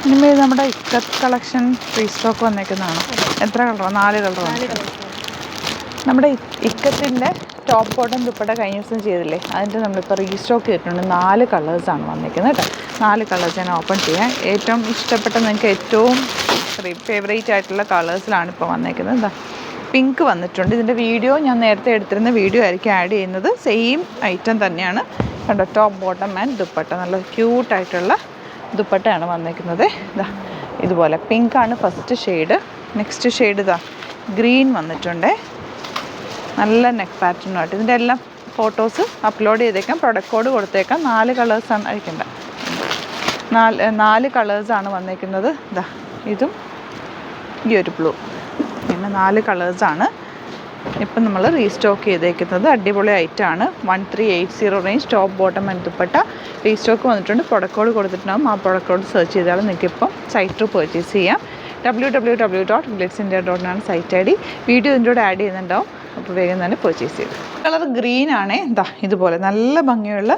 ഇനിമേൽ നമ്മുടെ ikat collection restock വന്നേക്കുന്നതാണ്. എത്ര കളറാണ്? 4 കളറാണ്. നമ്മുടെ ഇക്കത്തിൻ്റെ ടോപ്പ് ബോട്ടം ദുപ്പട്ട കഴിഞ്ഞ ദിവസം ചെയ്തില്ലേ, അതിൻ്റെ നമ്മളിപ്പോൾ റീസ്റ്റോക്ക് ചെയ്തിട്ടുണ്ട്. 4 കളേഴ്സാണ് വന്നിരിക്കുന്നത് കേട്ടോ. 4 കളേഴ്സ് ഞാൻ ഓപ്പൺ ചെയ്യാം. ഏറ്റവും ഇഷ്ടപ്പെട്ട നിങ്ങൾക്ക് ഏറ്റവും ഫേവറേറ്റ് ആയിട്ടുള്ള കളേഴ്സിലാണ് ഇപ്പോൾ വന്നിരിക്കുന്നത്. എന്താ പിങ്ക് വന്നിട്ടുണ്ട്. ഇതിൻ്റെ വീഡിയോ ഞാൻ നേരത്തെ എടുത്തിരുന്ന വീഡിയോ ആയിരിക്കും ആഡ് ചെയ്യുന്നത്. സെയിം ഐറ്റം തന്നെയാണ് കണ്ടോ. ടോപ്പ് ബോട്ടം ആൻഡ് ദുപ്പട്ട നല്ല ക്യൂട്ടായിട്ടുള്ള ദുപ്പട്ടയാണ് വന്നിരിക്കുന്നത്. ഇതാ ഇതുപോലെ പിങ്കാണ് ഫസ്റ്റ് ഷെയ്ഡ്. നെക്സ്റ്റ് ഷെയ്ഡ് ഇതാ ഗ്രീൻ വന്നിട്ടുണ്ട്. നല്ല നെക്ക് പാറ്റേണുമായിട്ട്. ഇതിൻ്റെ എല്ലാം ഫോട്ടോസ് അപ്ലോഡ് ചെയ്തേക്കാം. പ്രൊഡക്റ്റ് കോഡ് കൊടുത്തേക്കാം. 4 കളേഴ്സാണ് അയക്കേണ്ട. 4 കളേഴ്സാണ് വന്നിരിക്കുന്നത്. ഇതാ ഇതും ഈ ഒരു ബ്ലൂ, പിന്നെ 4 കളേഴ്സാണ് ഇപ്പം നമ്മൾ റീസ്റ്റോക്ക് ചെയ്തേക്കുന്നത്. അടിപൊളി ഐറ്റമാണ്. 1380 range top bottom and dupatta restock വന്നിട്ടുണ്ട്. പ്രൊഡക്റ്റ് കോഡ് കൊടുത്തിട്ടുണ്ടാകും. ആ പ്രൊഡക്റ്റ് കോഡ് സെർച്ച് ചെയ്താൽ നിങ്ങൾക്ക് ഇപ്പം സൈറ്റ് ത്രൂ പർച്ചേസ് ചെയ്യാം. www.glitzindia.in ആണ് സൈറ്റ് ഐ ഡി. വീഡിയോ ഇതിൻ്റെ കൂടെ ആഡ് ചെയ്യുന്നുണ്ടാവും. അപ്പോൾ വേഗം തന്നെ പർച്ചേസ് ചെയ്തു. കളർ ഗ്രീൻ ആണേ. എന്താ ഇതുപോലെ നല്ല ഭംഗിയുള്ള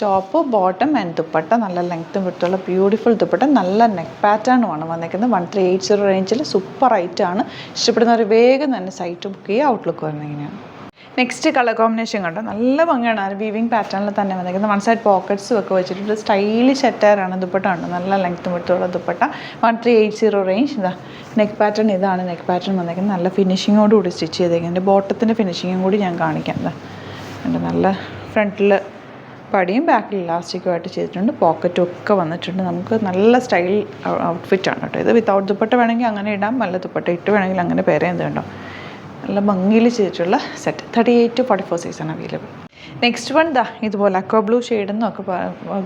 ടോപ്പ് ബോട്ടം ആൻഡ് ദുപ്പട്ട, നല്ല ലെങ്ത്തും വിട്ടുള്ള ബ്യൂട്ടിഫുൾ ദുപ്പട്ട, നല്ല നെക്ക് പാറ്റേണുമാണ് വന്നിരിക്കുന്നത്. 1380 റേഞ്ചിൽ സൂപ്പർ ഐറ്റമാണ്. ഇഷ്ടപ്പെടുന്നവർ വേഗം തന്നെ സൈറ്റ് ബുക്ക് ചെയ്യുക. ഔട്ട്ലുക്ക് വരുന്നത് ഇങ്ങനെയാണ്. നെക്സ്റ്റ് കളർ കോമ്പിനേഷൻ കണ്ടോ, നല്ല ഭംഗിയാണ്. വീവിങ് പാറ്റേണിൽ തന്നെ വന്നിരിക്കുന്നത്. 1 സൈഡ് പോക്കറ്റ്സും ഒക്കെ വെച്ചിട്ടുണ്ട്. സ്റ്റൈലിഷ് അറ്റയറാണ്. ദുപ്പട്ട ഉണ്ട് നല്ല ലെങ്ത്തും വിട്ടുള്ള ദുപ്പട്ട. 1380 റേഞ്ച്. ഇതാ നെക്ക് പാറ്റേൺ, ഇതാണ് നെക്ക് പാറ്റേൺ വന്നിരിക്കുന്നത്. നല്ല ഫിനിഷിങ്ങോടുകൂടി സ്റ്റിച്ച് ചെയ്തേക്കുന്നത്. ബോട്ടത്തിൻ്റെ ഫിനിഷിങ്ങും കൂടി ഞാൻ കാണിക്കാം. ഇതാ ഉണ്ട്. നല്ല ഫ്രണ്ടിൽ പടിയും ബാക്കിൽ ഇലാസ്റ്റിക്കുമായിട്ട് ചെയ്തിട്ടുണ്ട്. പോക്കറ്റും ഒക്കെ വന്നിട്ടുണ്ട്. നമുക്ക് നല്ല സ്റ്റൈൽ ഔട്ട്ഫിറ്റാണ് കേട്ടോ ഇത്. വിത്തൗട്ട് ദുപ്പട്ട വേണമെങ്കിൽ അങ്ങനെ ഇടാം, നല്ല ദുപ്പട്ട ഇട്ട് വേണമെങ്കിൽ അങ്ങനെ പേരെ എന്ത് കണ്ടോ. നല്ല ഭംഗിയിൽ ചെയ്തിട്ടുള്ള സെറ്റ്. 38 to 44 സൈസാണ് അവൈലബിൾ. നെക്സ്റ്റ് വൺ ദാ ഇതുപോലെ അക്വ ബ്ലൂ ഷെയ്ഡെന്നൊക്കെ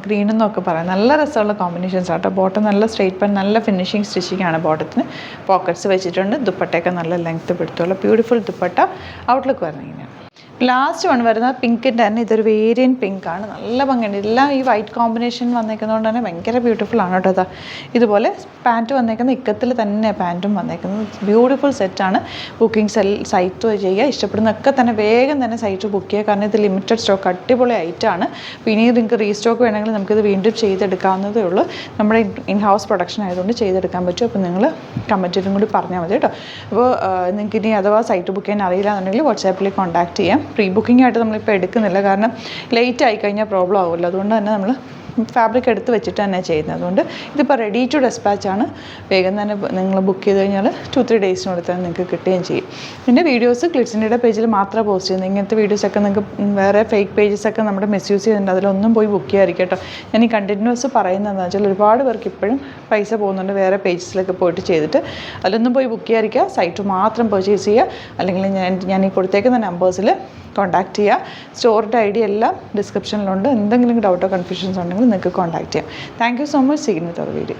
ഗ്രീനെന്നൊക്കെ പറയാം. നല്ല രസമുള്ള കോമ്പിനേഷൻസ് ആട്ടോ. ബോട്ടം നല്ല സ്ട്രെയിറ്റ് പാൻ, നല്ല ഫിനിഷിങ് സ്റ്റിച്ചിങ്ങാണ് ബോട്ടത്തിന്. പോക്കറ്റ്സ് വെച്ചിട്ടുണ്ട്. ദുപ്പട്ടയൊക്കെ നല്ല ലെങ്ത്ത് പിടുത്തുള്ള ബ്യൂട്ടിഫുൾ ദുപ്പട്ട. ഔട്ട്ലുക്ക് വരുന്നത് ഇങ്ങനെയാണ്. ലാസ്റ്റ് വൺ വരുന്നത് പിങ്കിൻ്റെ തന്നെ. ഇതൊരു വേരിയൻ പിങ്കാണ്. നല്ല ഭംഗിയുണ്ട്. എല്ലാം ഈ വൈറ്റ് കോമ്പിനേഷൻ വന്നേക്കുന്നതുകൊണ്ട് തന്നെ ഭയങ്കര ബ്യൂട്ടിഫുൾ ആണ് കേട്ടോ. അതാ ഇതുപോലെ പാൻറ്റ് വന്നേക്കുന്നത്. ഇക്കത്തിൽ തന്നെ പാൻറ്റും വന്നേക്കുന്നത്. ബ്യൂട്ടിഫുൾ സെറ്റാണ്. ബുക്കിംഗ് സൈറ്റ് ചെയ്യുക. ഇഷ്ടപ്പെടുന്നതൊക്കെ തന്നെ വേഗം തന്നെ സൈറ്റ് ബുക്ക് ചെയ്യുക. കാരണം ഇത് ലിമിറ്റഡ് സ്റ്റോക്ക്, അടിപൊളി ഐറ്റമാണ്. പിന്നെ നിങ്ങൾക്ക് റീസ്റ്റോക്ക് വേണമെങ്കിൽ നമുക്കിത് വീണ്ടും ചെയ്തെടുക്കാവുന്നതേ ഉള്ളൂ. നമ്മുടെ ഇൻ ഹൗസ് പ്രൊഡക്ഷൻ ആയതുകൊണ്ട് ചെയ്തെടുക്കാൻ പറ്റും. അപ്പോൾ നിങ്ങൾ കമൻറ്റിലും കൂടി പറഞ്ഞാൽ മതി കേട്ടോ. അപ്പോൾ നിങ്ങൾക്ക് ഇനി അഥവാ സൈറ്റ് ബുക്ക് ചെയ്യാൻ അറിയില്ല എന്നുണ്ടെങ്കിൽ വാട്സാപ്പിൽ കോൺടാക്ട് ചെയ്യാം. പ്രീ ബുക്കിംഗ് ആയിട്ട് നമ്മളിപ്പോൾ എടുക്കുന്നില്ല, കാരണം ലേറ്റ് ആയി കഴിഞ്ഞാൽ പ്രോബ്ലം ആവുമല്ലോ. അതുകൊണ്ട് തന്നെ നമ്മൾ ഫാബ്രിക് എടുത്ത് വെച്ചിട്ട് തന്നെ ചെയ്യുന്നത്. അതുകൊണ്ട് ഇതിപ്പോൾ റെഡി ടു ഡെസ്പാച്ച് ആണ്. വേഗം തന്നെ നിങ്ങൾ ബുക്ക് ചെയ്ത് കഴിഞ്ഞാൽ 2-3 ഡേയ്സിനുള്ളിൽ തന്നെ നിങ്ങൾക്ക് കിട്ടുകയും ചെയ്യും. പിന്നെ വീഡിയോസ് ഗ്ലിറ്റ്സിൻ്റെ പേജിൽ മാത്രമേ പോസ്റ്റ് ചെയ്യുന്നത്. ഇങ്ങനത്തെ വീഡിയോസൊക്കെ നിങ്ങൾക്ക് വേറെ ഫേക്ക് പേജസൊക്കെ നമ്മുടെ മിസ്യൂസ് ചെയ്യുന്നുണ്ട്. അതിലൊന്നും പോയി ബുക്ക് ചെയ്യാതിരിക്കും കേട്ടോ. ഞാൻ ഈ കണ്ടിന്യൂസ് പറയുന്നതെന്ന് വെച്ചാൽ ഒരുപാട് പേർക്ക് ഇപ്പോഴും പൈസ പോകുന്നുണ്ട് വേറെ പേജസിലൊക്കെ പോയിട്ട് ചെയ്തിട്ട്. അതിലൊന്നും പോയി ബുക്ക് ചെയ്യാതിരിക്കുക. സൈറ്റ് മാത്രം പർച്ചേസ് ചെയ്യുക. അല്ലെങ്കിൽ ഞാൻ ഈ കൊടുത്തേക്കുന്ന നമ്പേഴ്സിൽ കോൺടാക്ട് ചെയ്യുക. സ്റ്റോറിൻ്റെ ഐ ഡി എല്ലാം ഡിസ്ക്രിപ്ഷനിലുണ്ട്. എന്തെങ്കിലും ഡൗട്ടോ കൺഫ്യൂഷൻസ് ഉണ്ടെങ്കിൽ നിങ്ങൾക്ക് കോൺടാക്ട് ചെയ്യാം. Thank you so much. See you in the video.